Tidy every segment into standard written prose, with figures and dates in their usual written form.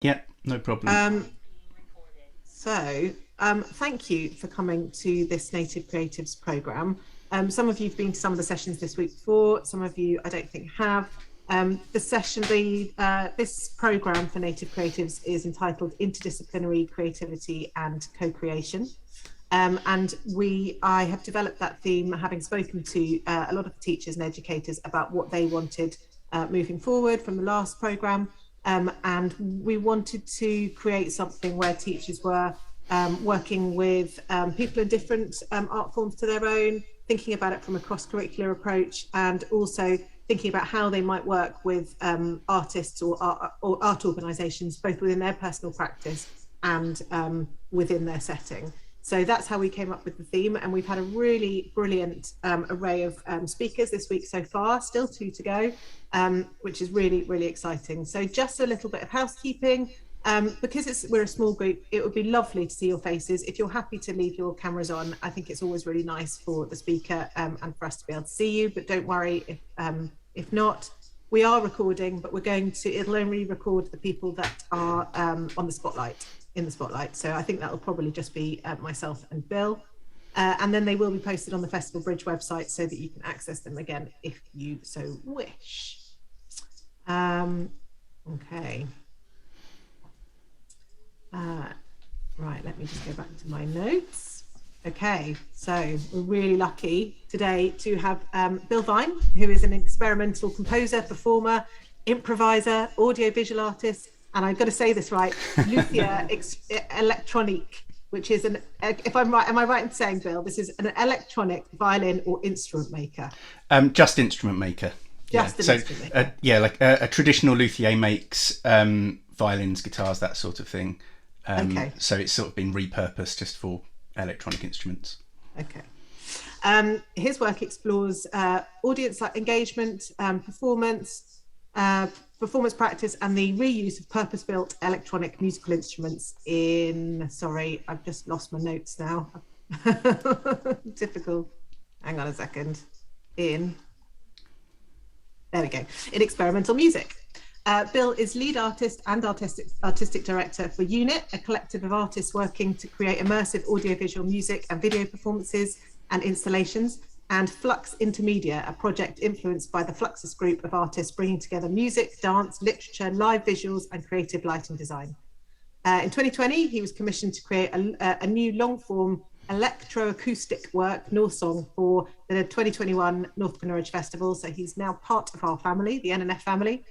Yeah, no problem. Um, Thank you for coming to this Native Creatives program. Some of you have been to some of the sessions this week before, some of you I don't think have. This program for Native Creatives is entitled Interdisciplinary Creativity and Co-Creation. I have developed that theme, having spoken to a lot of teachers and educators about what they wanted moving forward from the last program. And we wanted to create something where teachers were working with people in different art forms to their own, thinking about it from a cross-curricular approach, and also thinking about how they might work with artists or art organisations, both within their personal practice and within their setting. So that's how we came up with the theme, and we've had a really brilliant array of speakers this week so far, still 2 to go, which is really, really exciting. So just a little bit of housekeeping. Because we're a small group, it would be lovely to see your faces. If you're happy to leave your cameras on, I think it's always really nice for the speaker and for us to be able to see you, but don't worry if not. We are recording, but it'll only record the people that are on the spotlight, in the spotlight. So I think that'll probably just be myself and Bill. And then they will be posted on the Festival Bridge website so that you can access them again if you so wish. Okay. Right, let me just go back to my notes. Okay, so we're really lucky today to have Bill Vine, who is an experimental composer, performer, improviser, audiovisual artist, and I've got to say this right, luthier electronique, which is if I'm right, am I right in saying, Bill, this is an electronic violin or instrument maker? Just instrument maker. Yeah. Just an So, instrument maker. like a traditional luthier makes violins, guitars, that sort of thing. Okay. So it's sort of been repurposed just for electronic instruments. Okay. His work explores audience engagement, performance practice, and the reuse of purpose-built electronic musical instruments in. Sorry, I've just lost my notes now. Difficult. Hang on a second. There we go. In experimental music. Bill is lead artist and artistic director for Unit, a collective of artists working to create immersive audiovisual music and video performances and installations, and Flux Intermedia, a project influenced by the Fluxus group of artists bringing together music, dance, literature, live visuals, and creative lighting design. In 2020, he was commissioned to create a new long-form electroacoustic work, North Song, for the 2021 North Norwich Festival. So he's now part of our family, the NNF family.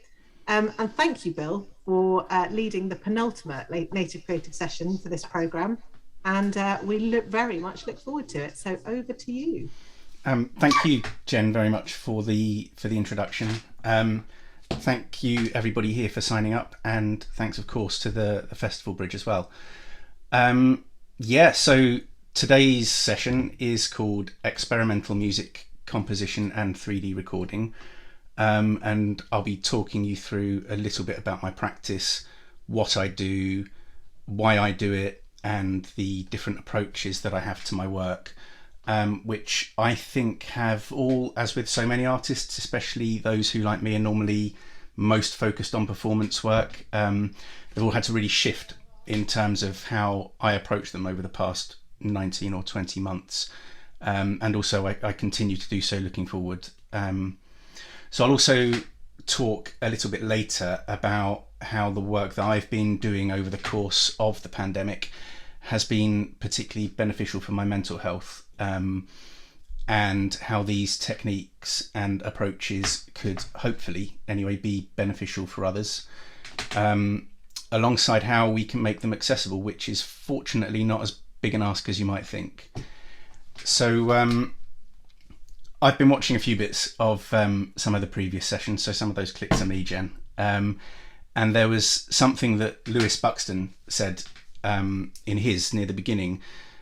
And thank you, Bill, for leading the penultimate Native Creative session for this programme. And we very much look forward to it. So over to you. Thank you, Jen, very much for the introduction. Thank you, everybody here, for signing up, and thanks, of course, to the Festival Bridge as well. So today's session is called Experimental Music Composition and 3D Recording. And I'll be talking you through a little bit about my practice, what I do, why I do it, and the different approaches that I have to my work, which I think have all, as with so many artists, especially those who, like me, are normally most focused on performance work, they've all had to really shift in terms of how I approach them over the past 19 or 20 months. And also I continue to do so looking forward. So I'll also talk a little bit later about how the work that I've been doing over the course of the pandemic has been particularly beneficial for my mental health, and how these techniques and approaches could hopefully anyway be beneficial for others, alongside how we can make them accessible, which is fortunately not as big an ask as you might think. So I've been watching a few bits of some of the previous sessions, so some of those clips are me, Jen. And there was something that Lewis Buxton said in his near the beginning,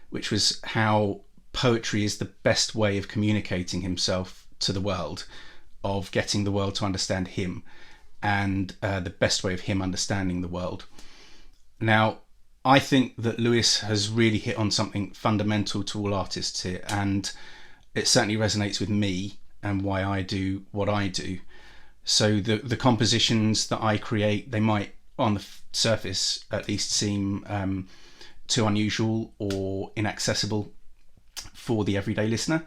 which was how poetry is the best way of communicating himself to the world, of getting the world to understand him, and the best way of him understanding the world. Now, I think that Lewis has really hit on something fundamental to all artists here, and it certainly resonates with me and why I do what I do. So the compositions that I create, they might on the surface at least, seem too unusual or inaccessible for the everyday listener.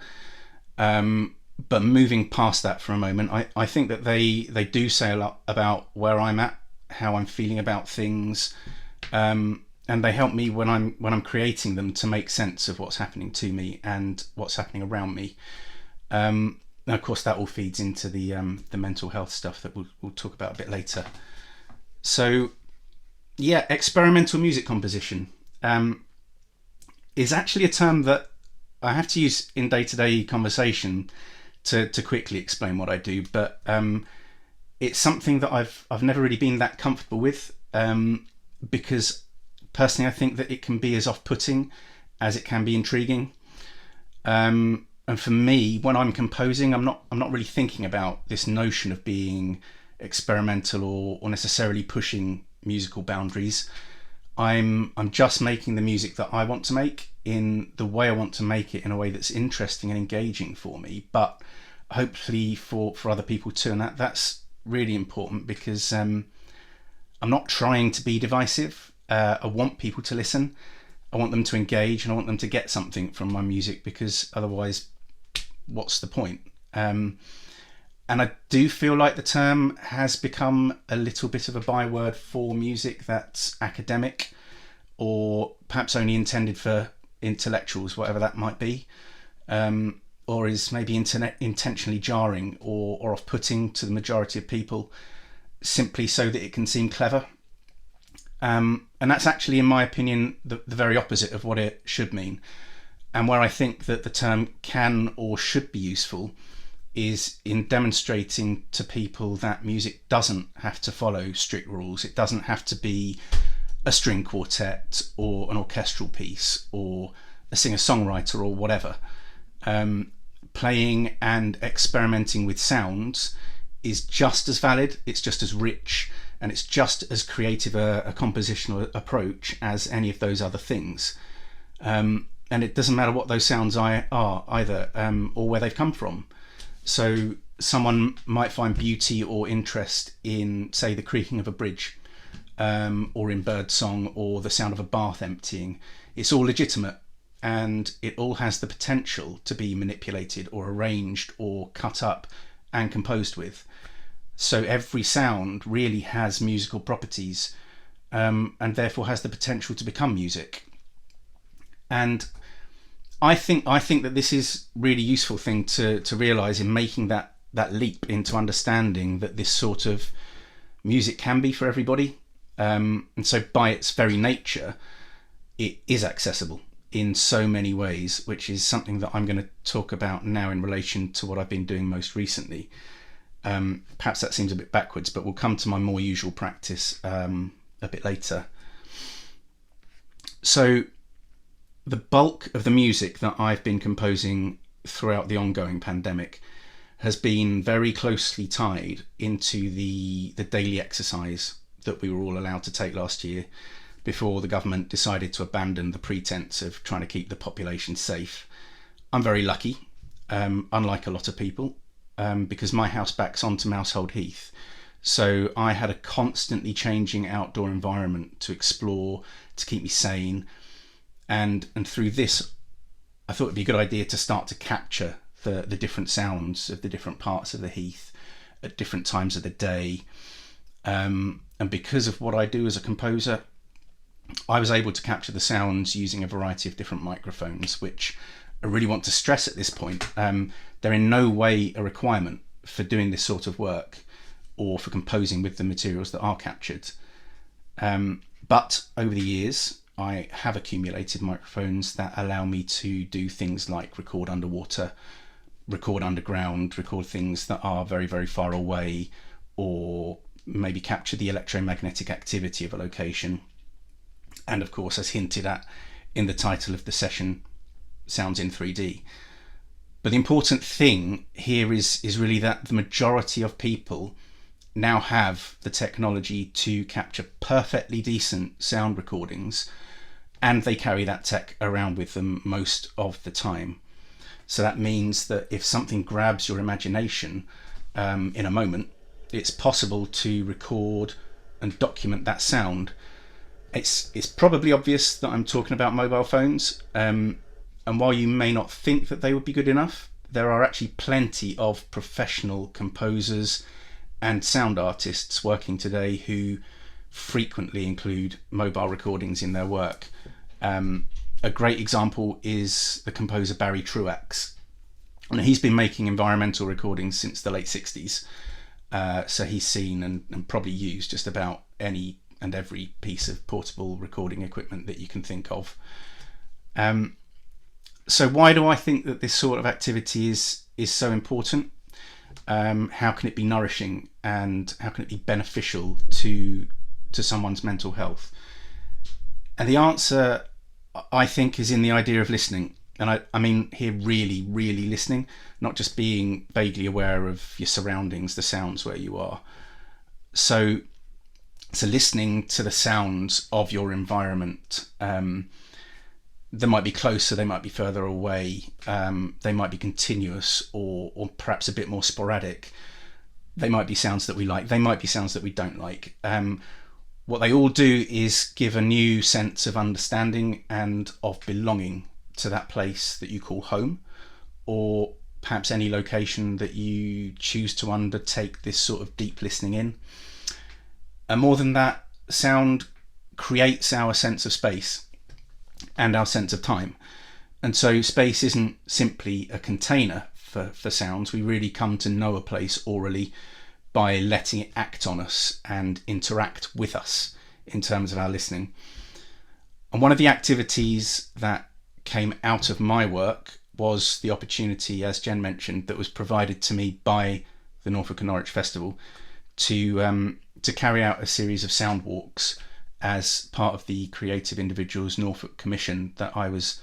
But moving past that for a moment, I think that they do say a lot about where I'm at, how I'm feeling about things, and they help me when I'm creating them to make sense of what's happening to me and what's happening around me. And of course, that all feeds into the mental health stuff that we'll talk about a bit later. So, yeah, experimental music composition is actually a term that I have to use in day-to-day conversation to quickly explain what I do, but it's something that I've never really been that comfortable with, because personally I think that it can be as off-putting as it can be intriguing. And for me, when I'm composing, I'm not really thinking about this notion of being experimental or necessarily pushing musical boundaries. I'm just making the music that I want to make in the way I want to make it, in a way that's interesting and engaging for me, but hopefully for other people too. And that's really important, because I'm not trying to be divisive. I want people to listen. I want them to engage, and I want them to get something from my music, because otherwise, what's the point? And I do feel like the term has become a little bit of a byword for music that's academic, or perhaps only intended for intellectuals, whatever that might be, or is maybe intentionally jarring or off-putting to the majority of people, simply so that it can seem clever. And that's actually, in my opinion, the very opposite of what it should mean. And where I think that the term can or should be useful is in demonstrating to people that music doesn't have to follow strict rules. It doesn't have to be a string quartet or an orchestral piece or a singer-songwriter or whatever. Playing and experimenting with sounds is just as valid, it's just as rich, and it's just as creative a compositional approach as any of those other things. And it doesn't matter what those sounds are either, or where they've come from. So someone might find beauty or interest in, say, the creaking of a bridge, or in birdsong, or the sound of a bath emptying. It's all legitimate, and it all has the potential to be manipulated or arranged or cut up and composed with. So every sound really has musical properties, and therefore has the potential to become music. And I think that this is a really useful thing to realise in making that leap into understanding that this sort of music can be for everybody. And so by its very nature, it is accessible in so many ways, which is something that I'm going to talk about now in relation to what I've been doing most recently. Perhaps that seems a bit backwards, but we'll come to my more usual practice a bit later. So the bulk of the music that I've been composing throughout the ongoing pandemic has been very closely tied into the daily exercise that we were all allowed to take last year, before the government decided to abandon the pretense of trying to keep the population safe. I'm very lucky, unlike a lot of people, because my house backs onto Mousehold Heath. So I had a constantly changing outdoor environment to explore, to keep me sane. And through this, I thought it'd be a good idea to start to capture the different sounds of the different parts of the heath at different times of the day. And because of what I do as a composer, I was able to capture the sounds using a variety of different microphones, which I really want to stress at this point. They're in no way a requirement for doing this sort of work or for composing with the materials that are captured. But over the years, I have accumulated microphones that allow me to do things like record underwater, record underground, record things that are very, very far away, or maybe capture the electromagnetic activity of a location. And of course, as hinted at in the title of the session, sounds in 3D. But the important thing here is really that the majority of people now have the technology to capture perfectly decent sound recordings, and they carry that tech around with them most of the time. So that means that if something grabs your imagination in a moment, it's possible to record and document that sound. It's probably obvious that I'm talking about mobile phones, and while you may not think that they would be good enough, there are actually plenty of professional composers and sound artists working today who frequently include mobile recordings in their work. A great example is the composer Barry Truax. And he's been making environmental recordings since the late 60s. So he's seen and probably used just about any and every piece of portable recording equipment that you can think of. So why do I think that this sort of activity is so important? How can it be nourishing, and how can it be beneficial to someone's mental health? And the answer, I think, is in the idea of listening. And I mean here really, really listening, not just being vaguely aware of your surroundings, the sounds where you are. So listening to the sounds of your environment. They might be closer, they might be further away, they might be continuous or perhaps a bit more sporadic. They might be sounds that we like, they might be sounds that we don't like. What they all do is give a new sense of understanding and of belonging to that place that you call home, or perhaps any location that you choose to undertake this sort of deep listening in. And more than that, sound creates our sense of space and our sense of time. And so space isn't simply a container for sounds. We really come to know a place orally by letting it act on us and interact with us in terms of our listening. And one of the activities that came out of my work was the opportunity, as Jen mentioned, that was provided to me by the Norfolk and Norwich Festival to carry out a series of sound walks as part of the Creative Individuals Norfolk Commission that I was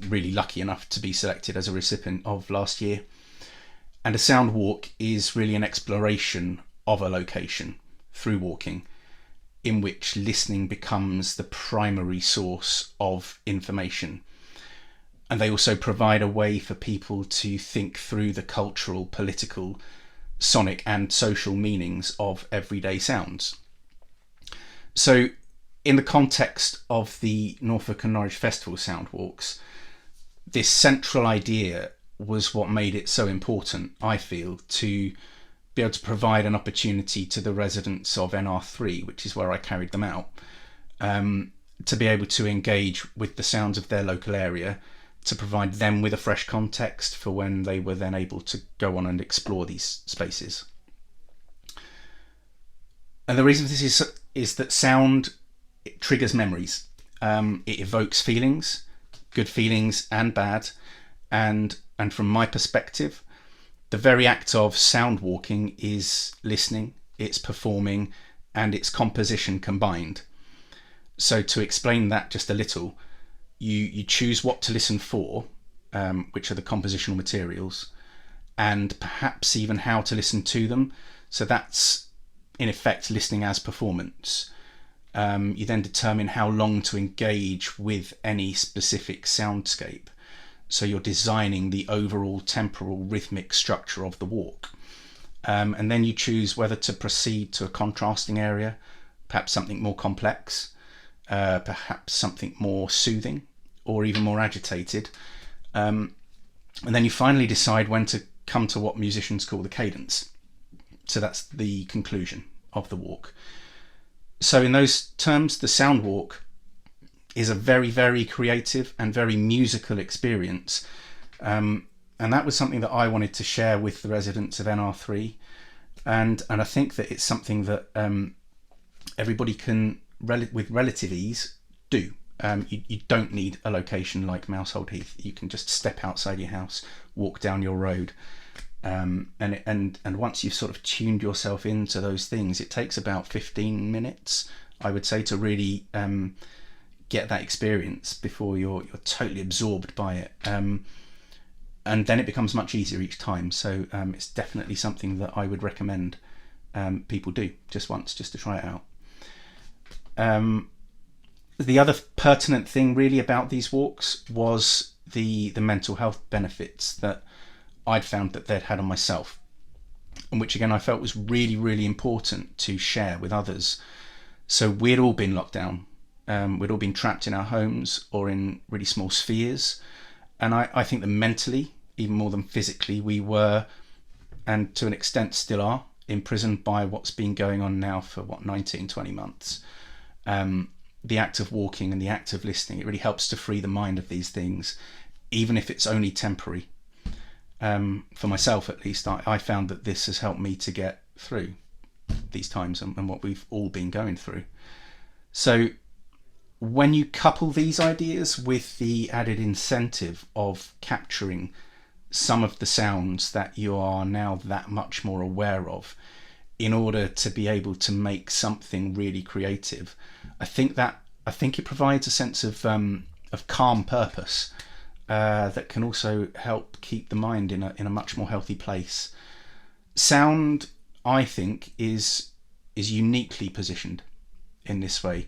really lucky enough to be selected as a recipient of last year. And a sound walk is really an exploration of a location through walking, in which listening becomes the primary source of information. And they also provide a way for people to think through the cultural, political, sonic and social meanings of everyday sounds. So in the context of the Norfolk and Norwich Festival Sound Walks, this central idea was what made it so important, I feel, to be able to provide an opportunity to the residents of NR3, which is where I carried them out, to be able to engage with the sounds of their local area, to provide them with a fresh context for when they were then able to go on and explore these spaces. And the reason for this is that sound, it triggers memories. It evokes feelings, good feelings and bad. And from my perspective, the very act of sound walking is listening, it's performing, and it's composition combined. So to explain that just a little, you choose what to listen for, which are the compositional materials, and perhaps even how to listen to them. So that's in effect listening as performance. You then determine how long to engage with any specific soundscape. So you're designing the overall temporal rhythmic structure of the walk. And then you choose whether to proceed to a contrasting area, perhaps something more complex, perhaps something more soothing, or even more agitated. And then you finally decide when to come to what musicians call the cadence. So that's the conclusion of the walk. So in those terms, the sound walk is a very, very creative and very musical experience. And that was something that I wanted to share with the residents of NR3. And I think that it's something that everybody can, with relative ease, do. You don't need a location like Mousehold Heath. You can just step outside your house, walk down your road. And once you've sort of tuned yourself into those things, it takes about 15 minutes, I would say, to really get that experience before you're totally absorbed by it. And then it becomes much easier each time. So it's definitely something that I would recommend people do just once, just to try it out. The other pertinent thing really about these walks was the mental health benefits that I'd found that they'd had on myself. and which again I felt was really, really important to share with others. So we'd all been locked down. We'd all been trapped in our homes or in really small spheres. And I think that mentally, even more than physically, we were, and to an extent still are, imprisoned by what's been going on now for 19, 20 months. The act of walking and the act of listening, it really helps to free the mind of these things, even if it's only temporary. For myself, at least, I found that this has helped me to get through these times and what we've all been going through. So when you couple these ideas with the added incentive of capturing some of the sounds that you are now that much more aware of in order to be able to make something really creative, I think it provides a sense of calm purpose that can also help keep the mind in a much more healthy place. Sound, I think, is uniquely positioned in this way.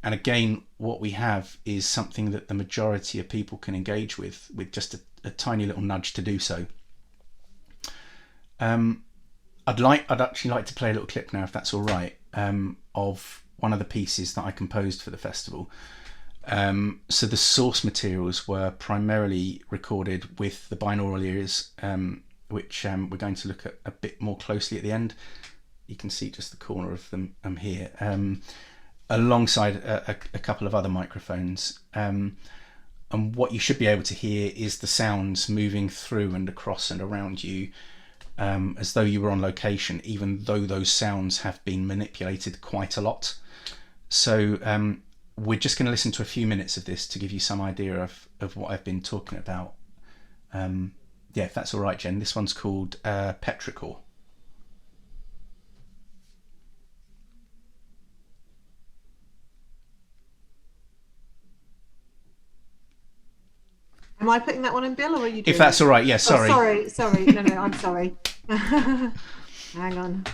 And again, what we have is something that the majority of people can engage with just a tiny little nudge to do so. I'd actually like to play a little clip now, if that's all right, of one of the pieces that I composed for the festival. So the source materials were primarily recorded with the binaural ears, which we're going to look at a bit more closely at the end. You can see just the corner of them here, alongside a couple of other microphones. And what you should be able to hear is the sounds moving through and across and around you, as though you were on location, even though those sounds have been manipulated quite a lot. So we're just going to listen to a few minutes of this to give you some idea of what I've been talking about. If that's all right, Jen. This one's called Petrichor. Am I putting that one in, Bill, or are you doing If that's it? all right, yeah, sorry. Oh, sorry. No, I'm sorry. Hang on.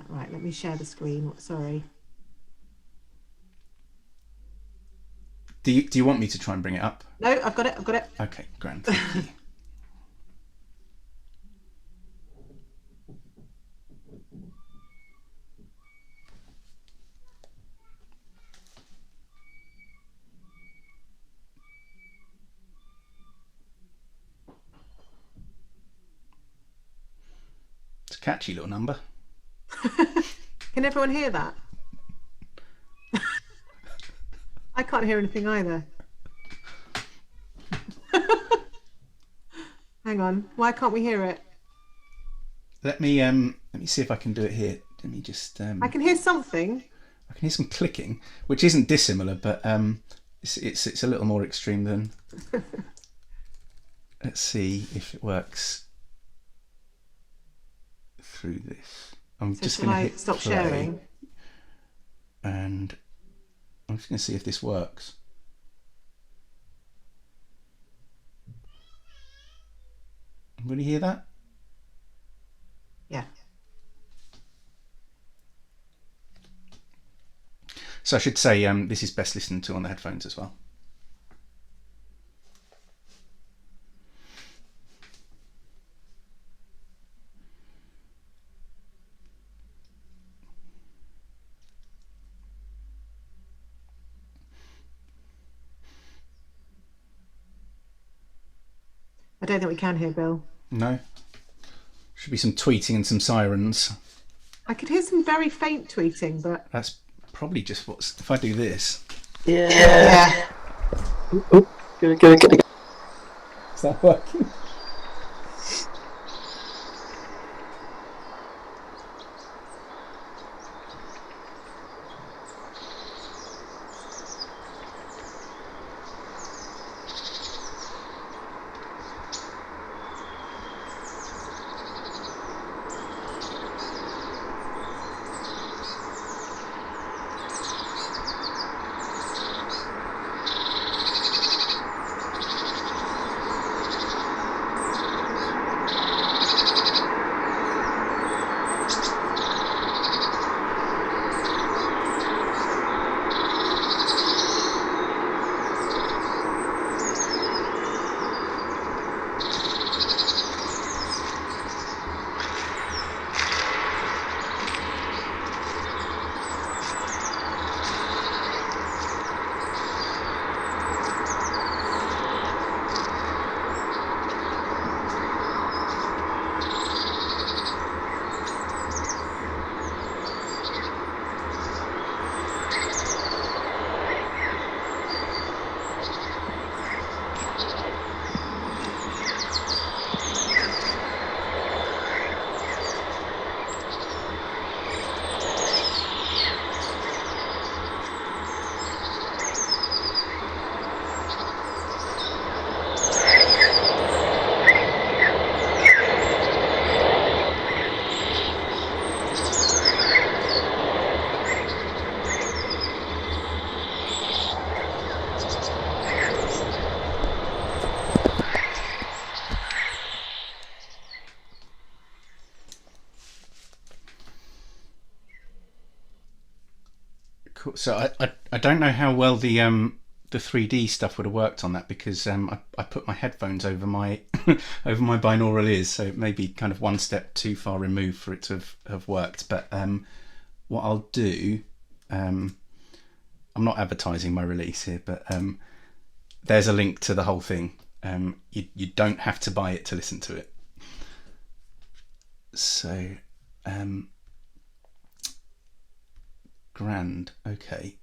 Right, let me share the screen. Sorry. Do you want me to try and bring it up? No, I've got it. Okay, grand. Thank you. It's a catchy little number. Can everyone hear that? I can't hear anything either. Hang on. Why can't we hear it? Let me see if I can do it here. Let me just. I can hear something. I can hear some clicking, which isn't dissimilar, but it's a little more extreme than. Let's see if it works through this. I'm So just shall going to I hit stop play, sharing? and I'm just going to see if this works. Will you hear that? Yeah. So I should say this is best listened to on the headphones as well. I don't think we can hear Bill. No? Should be some tweeting and some sirens. I could hear some very faint tweeting, but That's probably just what's... If I do this... Yeah. Oop, get it. Is that working? Cool. So I don't know how well the 3D stuff would have worked on that, because I put my headphones over my over my binaural ears, so it may be kind of one step too far removed for it to have worked. But what I'll do, I'm not advertising my release here, but there's a link to the whole thing. You don't have to buy it to listen to it. So grand. Okay.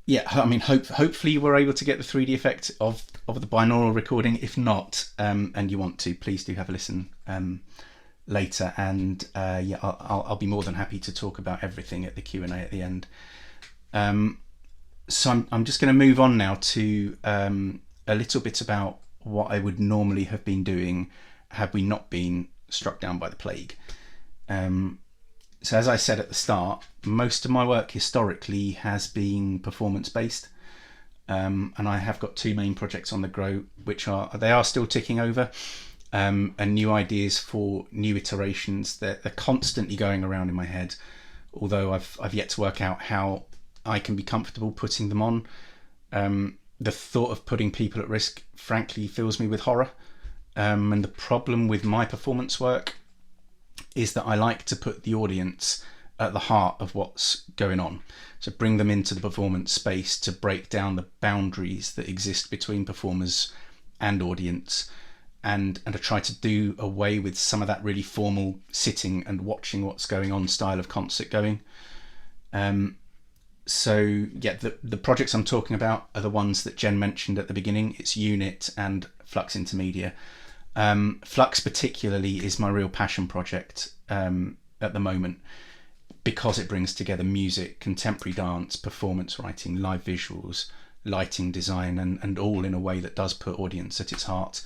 Yeah, I mean, hopefully you were able to get the 3D effect of the binaural recording. If not, and you want to, please do have a listen later. And yeah, I'll be more than happy to talk about everything at the Q&A at the end. So I'm just going to move on now to a little bit about what I would normally have been doing had we not been struck down by the plague. So as I said at the start, most of my work historically has been performance based, and I have got two main projects on the go, which are still ticking over, and new ideas for new iterations. They're constantly going around in my head, although I've yet to work out how I can be comfortable putting them on. The thought of putting people at risk, frankly, fills me with horror. And the problem with my performance work is that I like to put the audience at the heart of what's going on. So bring them into the performance space to break down the boundaries that exist between performers and audience, and to try to do away with some of that really formal sitting and watching what's going on style of concert going. So yeah, the projects I'm talking about are the ones that Jen mentioned at the beginning. It's Unit and Flux Intermedia. Flux particularly is my real passion project at the moment, because it brings together music, contemporary dance, performance writing, live visuals, lighting design, and all in a way that does put audience at its heart.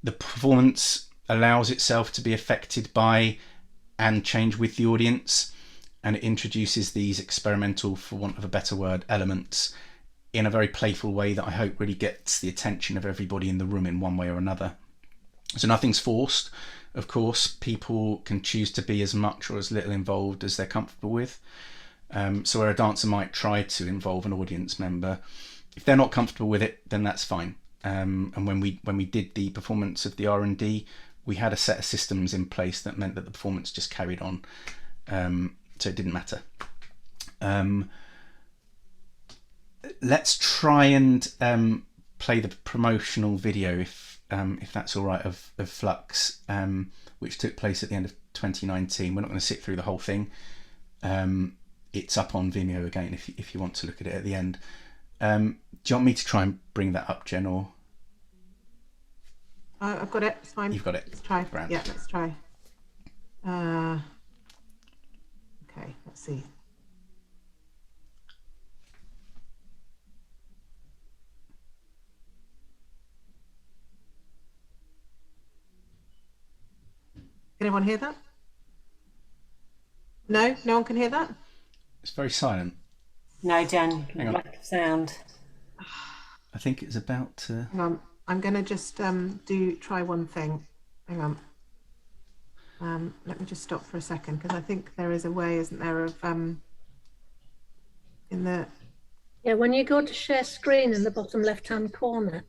The performance allows itself to be affected by and change with the audience, and it introduces these experimental, for want of a better word, elements in a very playful way that I hope really gets the attention of everybody in the room in one way or another. So nothing's forced. Of course, people can choose to be as much or as little involved as they're comfortable with. So where a dancer might try to involve an audience member, if they're not comfortable with it, then that's fine. And when we did the performance of the R&D, we had a set of systems in place that meant that the performance just carried on. So it didn't matter. Let's try and play the promotional video, if that's all right, of Flux, which took place at the end of 2019. We're not going to sit through the whole thing. It's up on Vimeo again if you want to look at it at the end. Do you want me to try and bring that up, Jen, or? I've got it. It's fine. You've got it. Let's try. Grand. Yeah, let's try. Okay, let's see. Can anyone hear that? No, no one can hear that? It's very silent. No, Jen, Hang on. lack of sound. I think it's about to... Hang on. I'm going to just try one thing. Hang on. Let me just stop for a second, because I think there is a way, isn't there, of in the... Yeah, when you go to share screen in the bottom left-hand corner,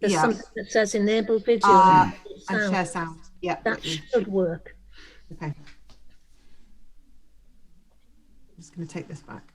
there's Yeah. something that says enable video and sound. share sound. Yeah. That should work. Okay. I'm just going to take this back.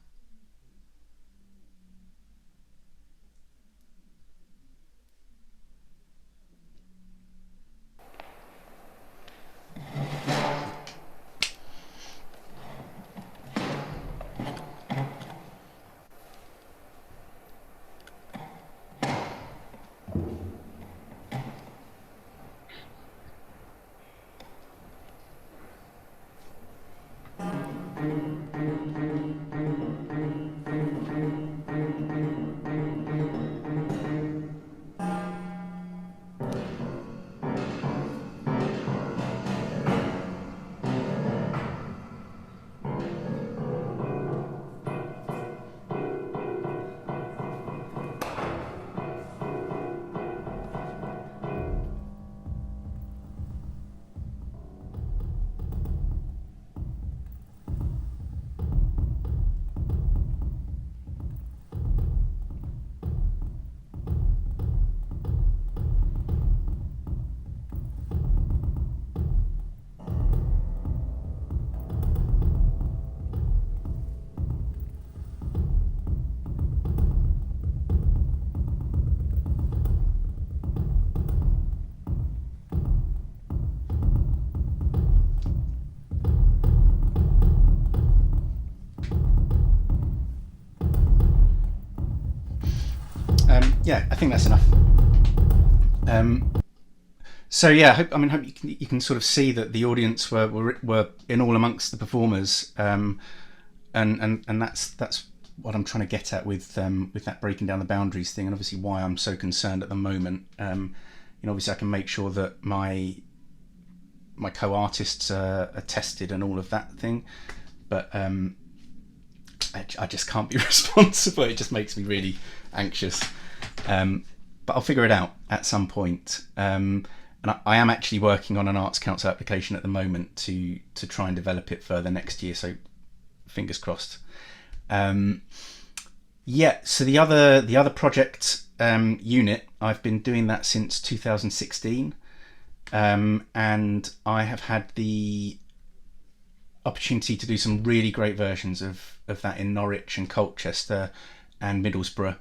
Yeah, I think that's enough. So yeah, hope you can sort of see that the audience were in all amongst the performers, and that's what I'm trying to get at with that breaking down the boundaries thing, and obviously why I'm so concerned at the moment. Obviously I can make sure that my co-artists are tested and all of that thing, but I just can't be responsible. It just makes me really anxious. But I'll figure it out at some point. And I am actually working on an Arts Council application at the moment to try and develop it further next year. So fingers crossed. So the other project, unit, I've been doing that since 2016. And I have had the opportunity to do some really great versions of that in Norwich and Colchester and Middlesbrough.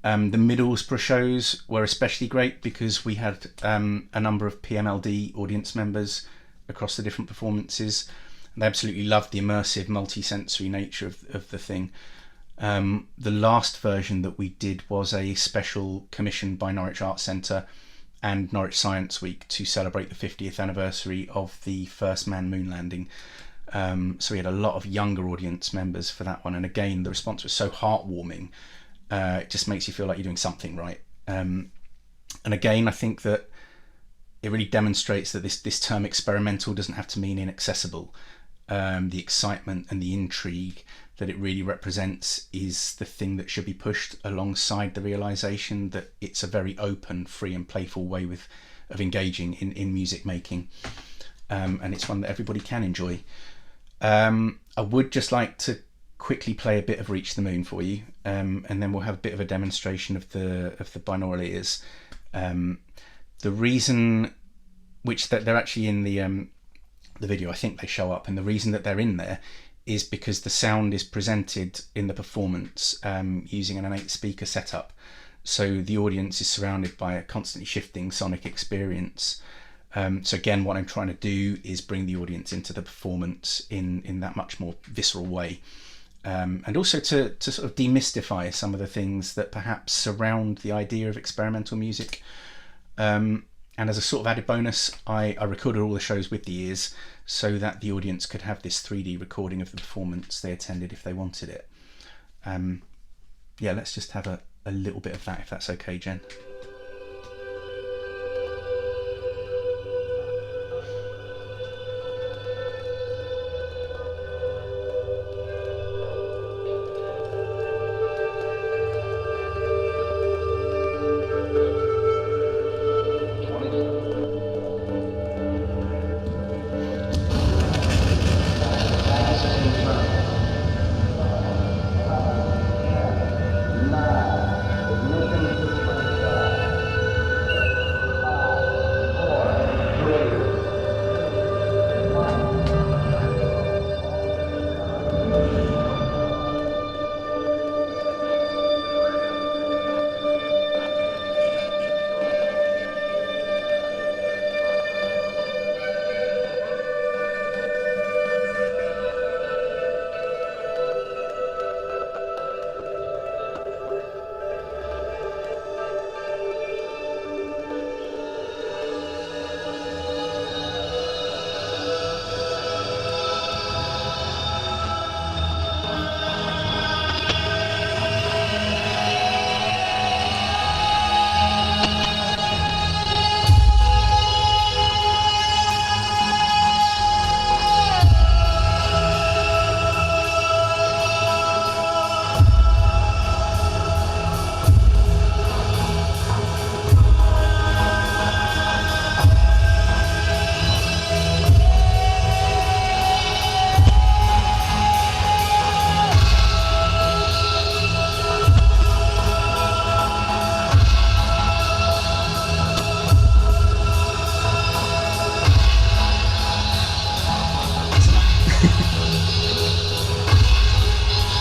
The Middlesbrough shows were especially great because we had a number of PMLD audience members across the different performances. They absolutely loved the immersive, multi-sensory nature of the thing. The last version that we did was a special commission by Norwich Arts Centre and Norwich Science Week to celebrate the 50th anniversary of the first manned moon landing. So we had a lot of younger audience members for that one, and again the response was so heartwarming. It just makes you feel like you're doing something right. And again, I think that it really demonstrates that this term experimental doesn't have to mean inaccessible. The excitement and the intrigue that it really represents is the thing that should be pushed alongside the realization that it's a very open, free and playful way of engaging in music making. And it's one that everybody can enjoy. I would just like to quickly play a bit of Reach the Moon for you, and then we'll have a bit of a demonstration of the binaural ears. The reason which that they're actually in the video, I think they show up, and the reason that they're in there is because the sound is presented in the performance using an 8 speaker setup, so the audience is surrounded by a constantly shifting sonic experience. So again, what I'm trying to do is bring the audience into the performance in that much more visceral way, and also to sort of demystify some of the things that perhaps surround the idea of experimental music. And as a sort of added bonus, I recorded all the shows with the ears so that the audience could have this 3D recording of the performance they attended if they wanted it. Let's just have a little bit of that, if that's okay, Jen.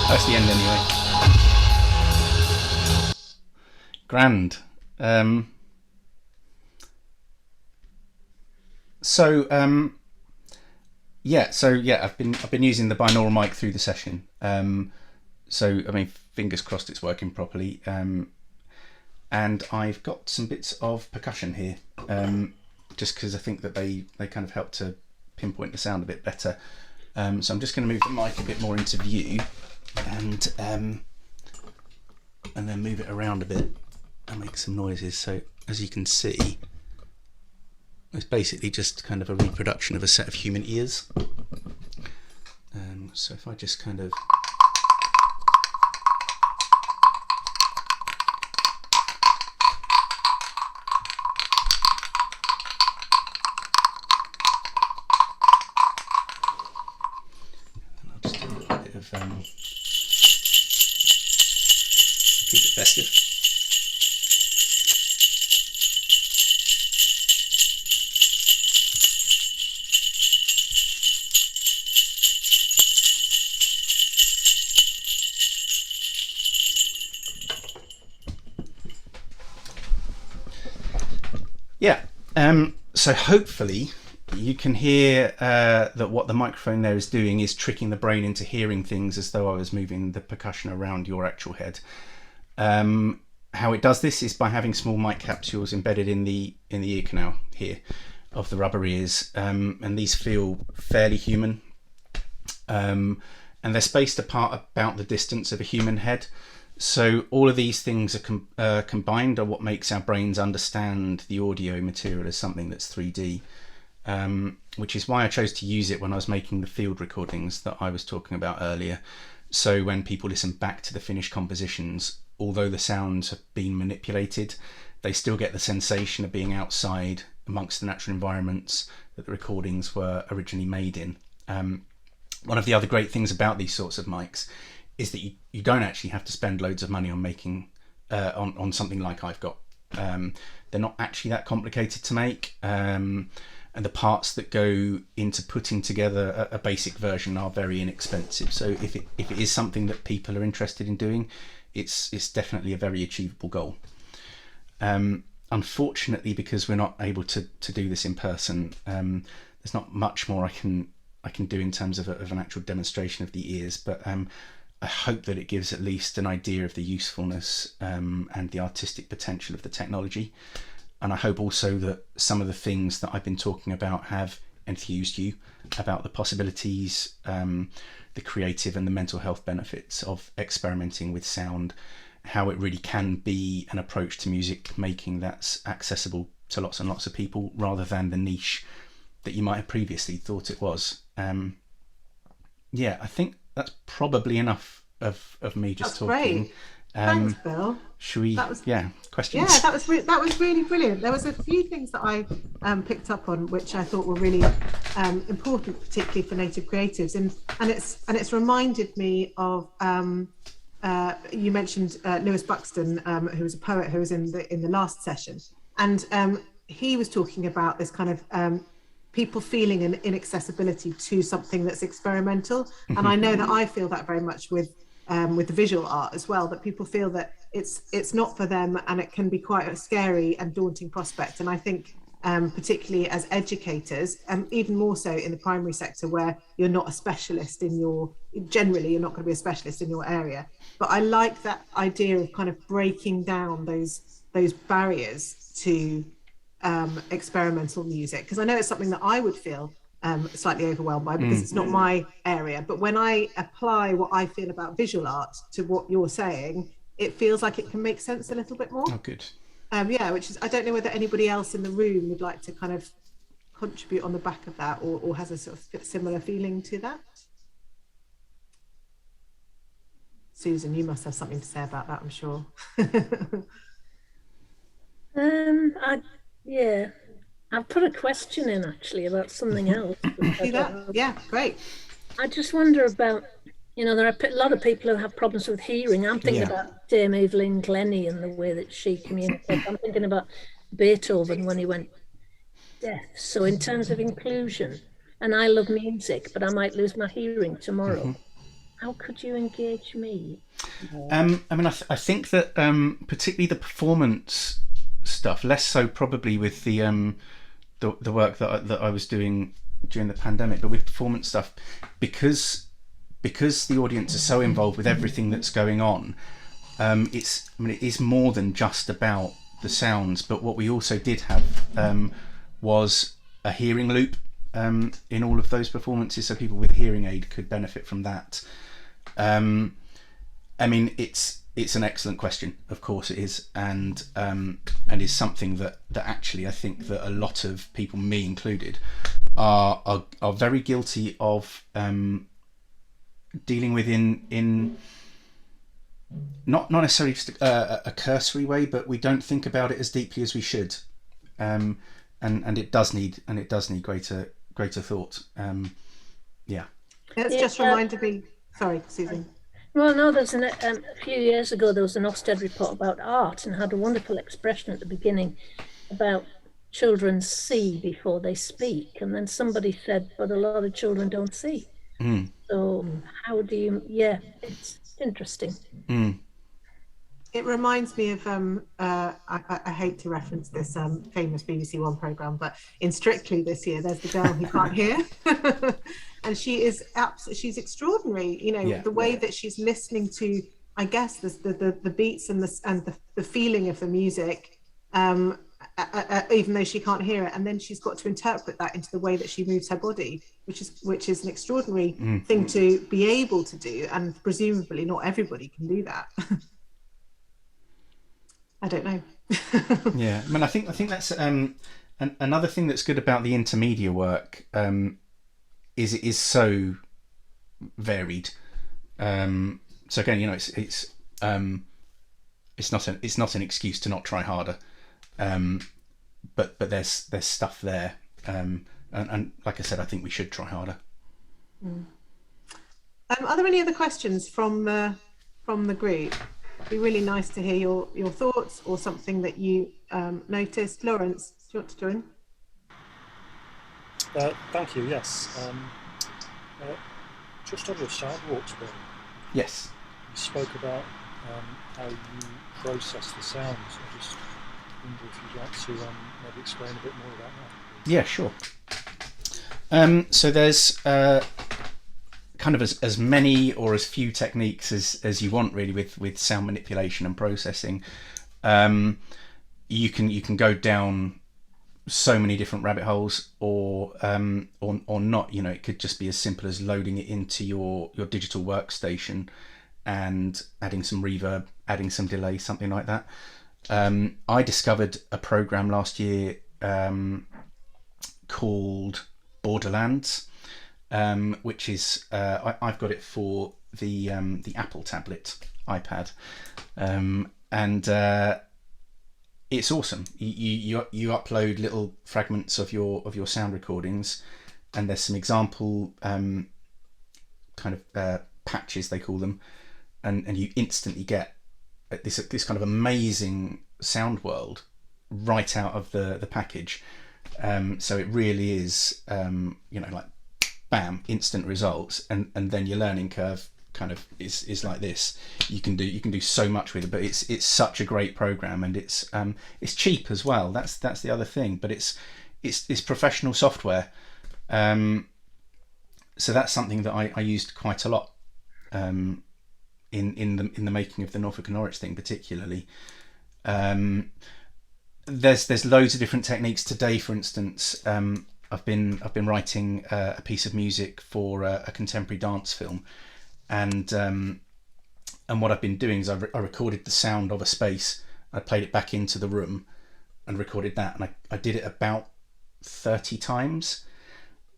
That's the end anyway. Grand. I've been using the binaural mic through the session. Fingers crossed it's working properly. and I've got some bits of percussion here, just because I think that they kind of help to pinpoint the sound a bit better. So I'm just going to move the mic a bit more into view, and then move it around a bit and make some noises. So as you can see, it's basically just kind of a reproduction of a set of human ears. So if I just kind of keep it festive. Yeah, so hopefully you can hear that what the microphone there is doing is tricking the brain into hearing things as though I was moving the percussion around your actual head. How it does this is by having small mic capsules embedded in the ear canal here of the rubber ears, and these feel fairly human, and they're spaced apart about the distance of a human head. So all of these things are combined are what makes our brains understand the audio material as something that's 3D. Which is why I chose to use it when I was making the field recordings that I was talking about earlier. So when people listen back to the finished compositions, although the sounds have been manipulated, they still get the sensation of being outside amongst the natural environments that the recordings were originally made in. One of the other great things about these sorts of mics is that you don't actually have to spend loads of money on making on something like I've got. They're not actually that complicated to make. And the parts that go into putting together a basic version are very inexpensive. So if it is something that people are interested in doing, it's definitely a very achievable goal. Unfortunately, because we're not able to do this in person, there's not much more I can do in terms of an actual demonstration of the ears. But I hope that it gives at least an idea of the usefulness and the artistic potential of the technology. And I hope also that some of the things that I've been talking about have enthused you about the possibilities, the creative and the mental health benefits of experimenting with sound, how it really can be an approach to music making that's accessible to lots and lots of people rather than the niche that you might have previously thought it was. Yeah, I think that's probably enough of me just That's talking. great. Thanks, Bill. Should we? Questions? Yeah, that was really brilliant. There was a few things that I picked up on which I thought were really important, particularly for native creatives, and it's reminded me of you mentioned Lewis Buxton, who was a poet who was in the last session, and he was talking about this kind of people feeling an inaccessibility to something that's experimental, and I know that I feel that very much with the visual art as well, that people feel that it's not for them and it can be quite a scary and daunting prospect. And I think particularly as educators, and even more so in the primary sector where you're not a specialist generally you're not going to be a specialist in your area, but I like that idea of kind of breaking down those barriers to experimental music, because I know it's something that I would feel slightly overwhelmed by, because it's not my area. But when I apply what I feel about visual art to what you're saying, it feels like it can make sense a little bit more. Oh, good. Yeah, which is, I don't know whether anybody else in the room would like to kind of contribute on the back of that, or has a sort of similar feeling to that. Susan, you must have something to say about that, I'm sure. Yeah, I've put a question in actually about something else. See that? Yeah, great. I just wonder about, there are a lot of people who have problems with hearing. I'm thinking about Dame Evelyn Glennie and the way that she communicates. I'm thinking about Beethoven when he went deaf. So in terms of inclusion, and I love music, but I might lose my hearing tomorrow. How could you engage me? I mean, I think that particularly the performance stuff, less so probably with the work that I was doing during the pandemic, but with performance stuff, because the audience are so involved with everything that's going on, it is more than just about the sounds, but what we also did have was a hearing loop in all of those performances, so people with hearing aid could benefit from that. It's an excellent question, of course it is, and is something that actually I think that a lot of people, me included, are very guilty of dealing with in not necessarily just a cursory way, but we don't think about it as deeply as we should, and it does need greater thought. It's just reminded me. Sorry, Susan. Well, no, there's a few years ago there was an Ofsted report about art, and had a wonderful expression at the beginning about children see before they speak, and then somebody said, but a lot of children don't see. So how do you? Yeah, it's interesting. It reminds me of I hate to reference this famous BBC One programme, but in Strictly this year, there's the girl who can't hear, and she's extraordinary. You know, the way that she's listening to, I guess, the beats and the feeling of the music, even though she can't hear it, and then she's got to interpret that into the way that she moves her body, which is an extraordinary thing to be able to do, and presumably not everybody can do that. I don't know. Yeah, I mean, I think that's another thing that's good about the intermedia work, is it is so varied. So again, you know, it's not an excuse to not try harder, but there's stuff there, and like I said, I think we should try harder. Are there any other questions from the group? It'd be really nice to hear your thoughts or something that you noticed. Lawrence, do you want to join? Thank you. Yes. Just on your sound walks, Bill. Yes. You spoke about how you process the sounds. I just wonder if you'd like to maybe explain a bit more about that. Yeah, sure. So there's kind of as many or as few techniques as you want, really, with sound manipulation and processing. You can go down so many different rabbit holes, or not. You know, it could just be as simple as loading it into your digital workstation and adding some reverb, adding some delay, something like that. I discovered a program last year called Borderlands, which is I've got it for the Apple tablet iPad, and it's awesome. You upload little fragments of your sound recordings, and there's some example kind of patches, they call them, and you instantly get this kind of amazing sound world right out of the package. So it really is, like, bam, instant results, and then your learning curve kind of is like this. You can do so much with it, but it's such a great program, and it's cheap as well. That's the other thing, but it's professional software. So that's something that I used quite a lot in the making of the Norfolk and Norwich thing, particularly. There's loads of different techniques. Today, for instance, I've been writing a piece of music for a contemporary dance film, and what I've been doing is I recorded the sound of a space. I played it back into the room and recorded that, and I did it about 30 times.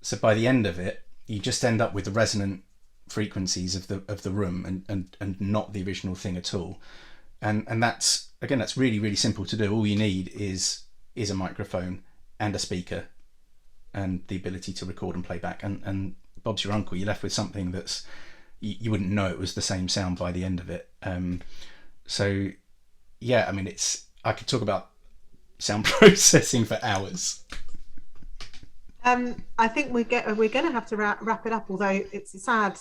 So by the end of it, you just end up with the resonant frequencies of the room, and not the original thing at all. And that's really, really simple to do. All you need is a microphone and a speaker and the ability to record and play back, and Bob's your uncle. You're left with something that's, you wouldn't know it was the same sound by the end of it. So yeah, I mean, I could talk about sound processing for hours. I think we're going to have to wrap it up, although it's a sad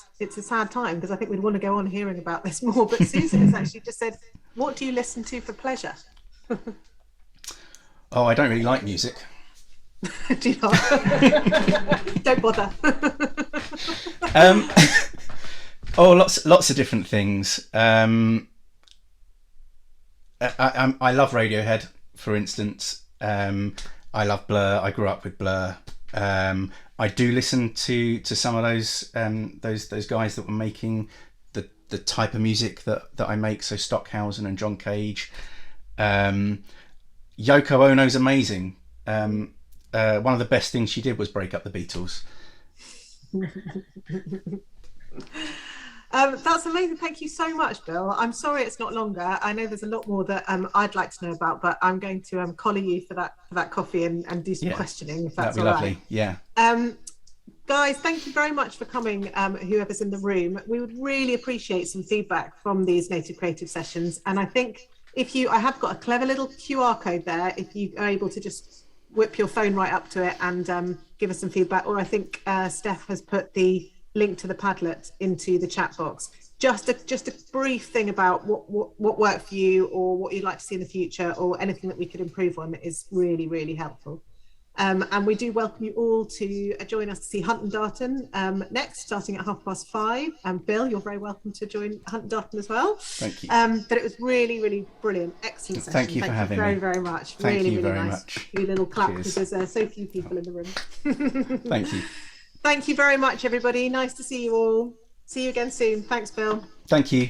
time, because I think we'd want to go on hearing about this more. But Susan has actually just said, what do you listen to for pleasure? Oh, I don't really like music. Do you not? Don't bother. Lots of different things. I love Radiohead, for instance. I love Blur. I grew up with Blur. I do listen to some of those guys that were making the type of music that I make. So Stockhausen and John Cage. Yoko Ono's amazing. One of the best things she did was break up the Beatles. That's amazing. Thank you so much, Bill. I'm sorry it's not longer. I know there's a lot more that I'd like to know about, but I'm going to collar you for that coffee and do some questioning, if that's that'd be all lovely. right. Yeah. Guys, thank you very much for coming, whoever's in the room. We would really appreciate some feedback from these Native Creative sessions. And I think I have got a clever little QR code there, if you are able to just whip your phone right up to it and give us some feedback. Or I think Steph has put the link to the Padlet into the chat box. Just a brief thing about what worked for you, or what you'd like to see in the future, or anything that we could improve on is really, really helpful. And we do welcome you all to join us to see Hunt and Darton next, starting at 5:30. Bill, you're very welcome to join Hunt and Darton as well. Thank you. But it was really, really brilliant, excellent session. Thank you for having very, me. very much. Thank really, you really very nice. much. Do a little clap, Cheers. because there's so few people in the room. Thank you. Thank you very much, everybody. Nice to see you all. See you again soon. Thanks, Bill. Thank you.